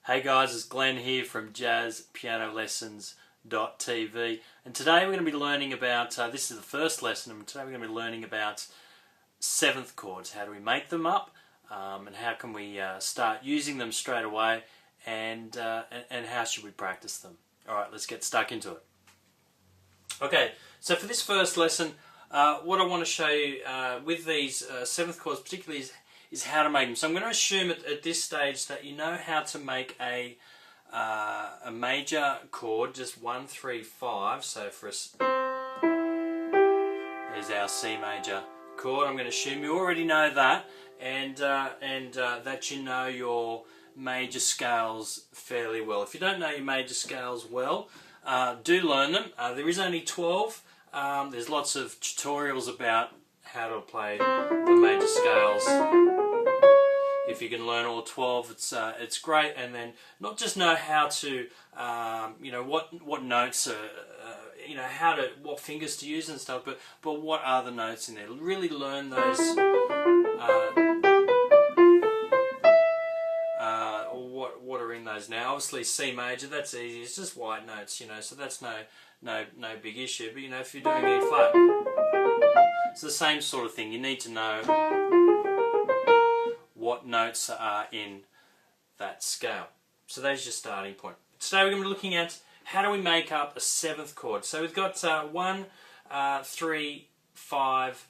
Hey guys, it's Glenn here from jazzpianolessons.tv, and today we're going to be learning about, this is the first lesson, and today we're going to be learning about seventh chords. How do we make them up, and how can we start using them straight away, and how should we practice them? Alright, let's get stuck into it. Okay, so for this first lesson, what I want to show you with these seventh chords particularly is how to make them. So I'm going to assume at this stage that you know how to make a major chord, just 1, 3, 5. So for us, there's our C major chord. I'm going to assume you already know that, and that you know your major scales fairly well. If you don't know your major scales well, do learn them. There is only 12. There's lots of tutorials about how to play the major scales. If you can learn all 12, it's great. And then not just know how to, what notes are, what fingers to use and stuff, but what are the notes in there. Really learn those. What are in those now? Obviously C major, that's easy. It's just white notes, so that's no big issue. But if you're doing E flat, it's the same sort of thing. You need to know what notes are in that scale. So there's your starting point. Today we're going to be looking at how do we make up a seventh chord. So we've got 1, 3, 5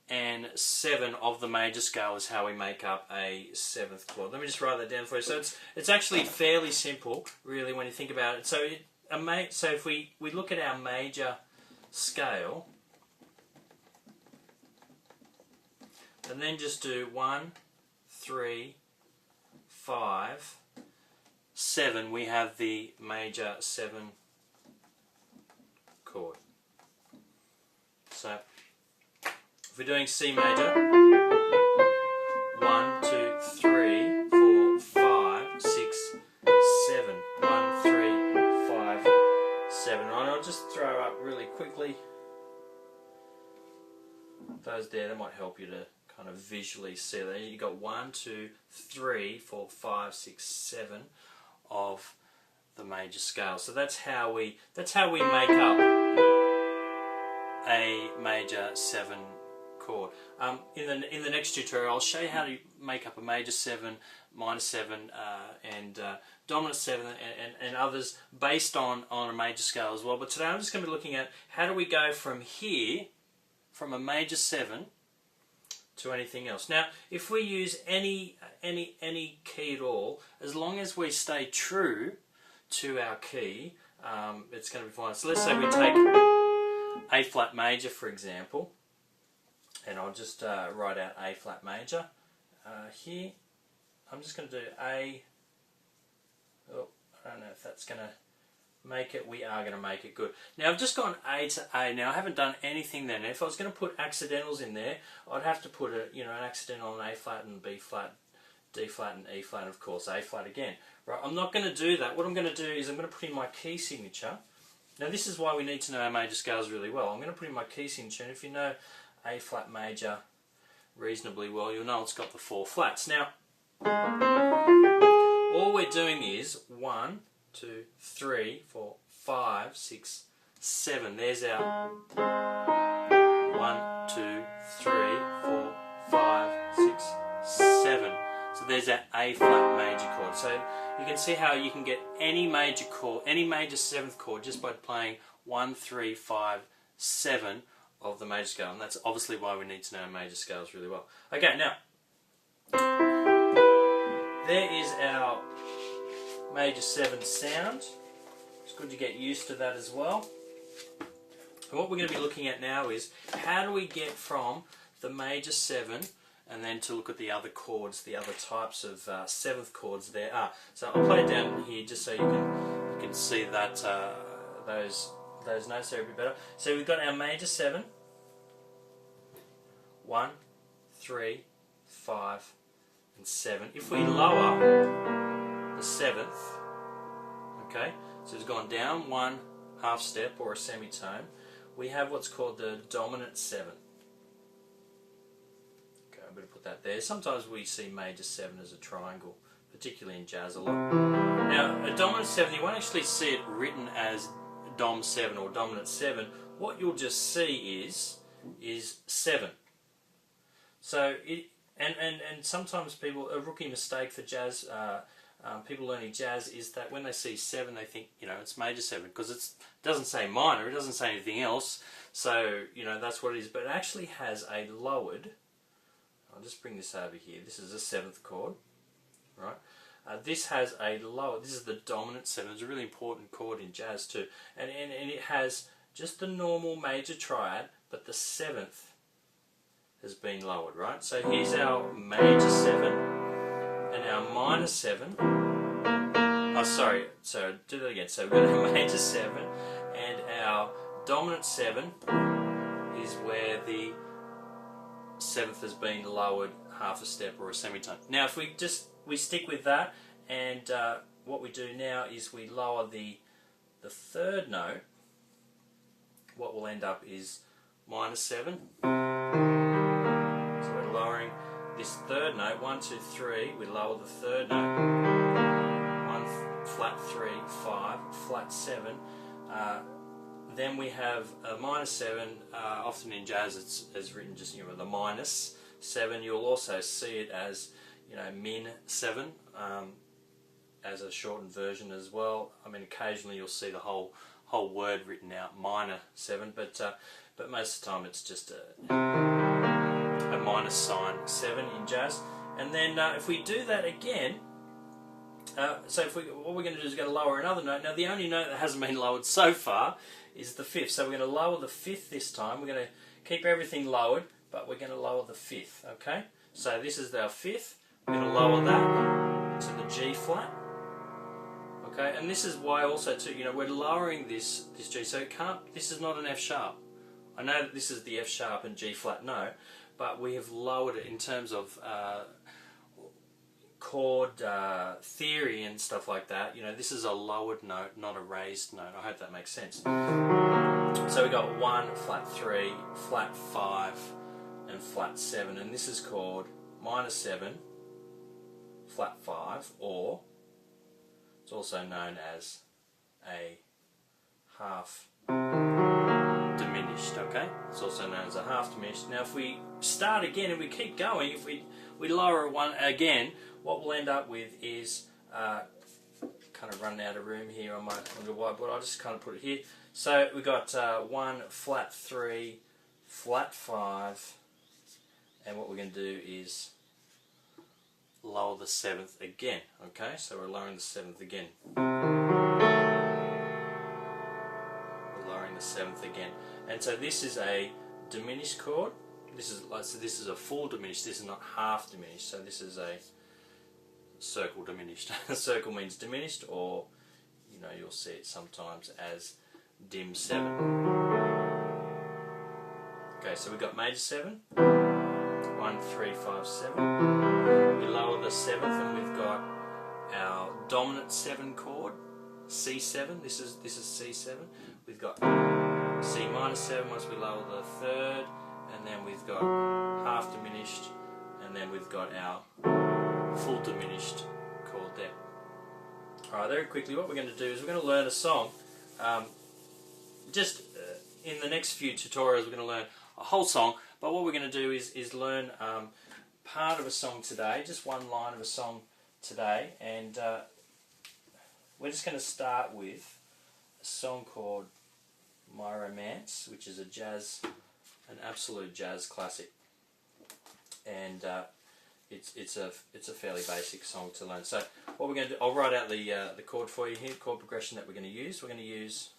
and 7 of the major scale is how we make up a seventh chord. Let me just write that down for you. So it's actually fairly simple, really, when you think about it. So if we look at our major scale, and then just do 1, 3, 5, 7, we have the major 7 chord. So if we're doing C major, 1, 2, 3, 4, 5, 6, 7. 1, 3, 5, 7. And I'll just throw up really quickly those there. That might help you to kind of visually see that. You've got 1, 2, 3, 4, 5, 6, 7 of the major scale. So that's how we make up a major 7 chord. In the next tutorial, I'll show you how to make up a major 7, minor 7, and dominant 7, and others based on a major scale as well. But today I'm just going to be looking at how do we go from here, from a major 7, to anything else. Now, if we use any key at all, as long as we stay true to our key, it's going to be fine. So let's say we take A flat major, for example, and I'll just write out A flat major here. I'm just going to do A. Oh, I don't know if that's going to make it. We are going to make it good. Now I've just gone A to A. Now I haven't done anything there. Now if I was going to put accidentals in there, I'd have to put an accidental on A flat and B flat, D flat and E flat, and of course A flat again. Right? I'm not going to do that. What I'm going to do is I'm going to put in my key signature. Now this is why we need to know our major scales really well. I'm going to put in my key signature, and if you know A flat major reasonably well, you'll know it's got the 4 flats. Now all we're doing is 1, 2, 3, 4, 5, 6, 7. There's our 1, 2, 3, 4, 5, 6, 7. So there's our A flat major chord. So you can see how you can get any major chord, any major 7th chord, just by playing 1, 3, 5, 7 of the major scale. And that's obviously why we need to know major scales really well. Okay, now there is our major 7 sound. It's good to get used to that as well. And what we're going to be looking at now is how do we get from the major 7 and then to look at the other chords, the other types of 7th chords there are. So I'll play it down here just so you can see that those notes there a bit better. So we've got our major 7, 1, 3, 5 and 7. If we lower the 7th, okay, so it's gone down 1 half step or a semitone, we have what's called the dominant 7. Okay, I'm going to put that there. Sometimes we see major 7 as a triangle particularly in jazz a lot. Now, a dominant 7, you won't actually see it written as Dom 7 or dominant 7. What you'll just see is 7. So, and sometimes people, a rookie mistake for jazz, people learning jazz is that when they see 7 they think, you know, it's major 7 because it doesn't say minor, it doesn't say anything else, so, you know, that's what it is. But it actually has a lowered, I'll just bring this over here, this is a 7th chord, right? This has a lower, this is the dominant 7, it's a really important chord in jazz too, and it has just the normal major triad, but the 7th has been lowered, right? So here's our major 7 and our minor 7. Oh, sorry, so do that again. So we've got a major 7 and our dominant 7 is where the 7th has been lowered half a step or a semitone. Now if we stick with that, and what we do now is we lower the 3rd note, what will end up is minor 7. So we're lowering this 3rd note, 1, 2, 3, we lower the 3rd note, 1, flat 3, 5, flat 7, then we have a minor 7, often in jazz it's written just, you know, the minus 7. You'll also see it as, you know, min 7, as a shortened version as well. I mean, occasionally you'll see the whole word written out, minor 7, but most of the time it's just a minus sign 7 in jazz. And then if we do that again, so what we're going to do is going to lower another note. Now the only note that hasn't been lowered so far is the 5th. So we're going to lower the 5th this time. We're going to keep everything lowered, but we're going to lower the 5th. Okay. So this is our 5th. We're going to lower that to the G flat. Okay, and this is why also too, you know, we're lowering this G, so it can't. This is not an F sharp. I know that this is the F sharp and G flat note, but we have lowered it in terms of chord theory and stuff like that. You know, this is a lowered note, not a raised note. I hope that makes sense. So we got 1, flat 3, flat 5, and flat 7, and this is called minor 7, flat 5, or it's also known as a half diminished, okay? It's also known as a half diminished. Now if we start again and we keep going, if we lower one again, what we'll end up with is, kind of running out of room here on the whiteboard, I'll just kind of put it here. So we got 1, flat 3, flat 5, and what we're going to do is lower the 7th again. Okay, so we're lowering the 7th again. We're lowering the 7th again, and so this is a diminished chord. This is a full diminished. This is not half diminished. So this is a circle diminished. Circle means diminished, or you know, you'll see it sometimes as dim 7. Okay, so we've got major 7. 1, 3, 5, 7. We lower the 7th and we've got our dominant 7 chord, C7. This is C7. We've got C minor 7 once we lower the 3rd, and then we've got half diminished, and then we've got our full diminished chord there. Alright, very quickly what we're going to do is we're going to learn a song. In the next few tutorials we're going to learn a whole song, but what we're going to do is learn part of a song today, just one line of a song today, and we're just going to start with a song called My Romance, which is an absolute jazz classic, and it's a fairly basic song to learn. So what we're going to do, I'll write out the chord for you here, chord progression that we're going to use. We're going to use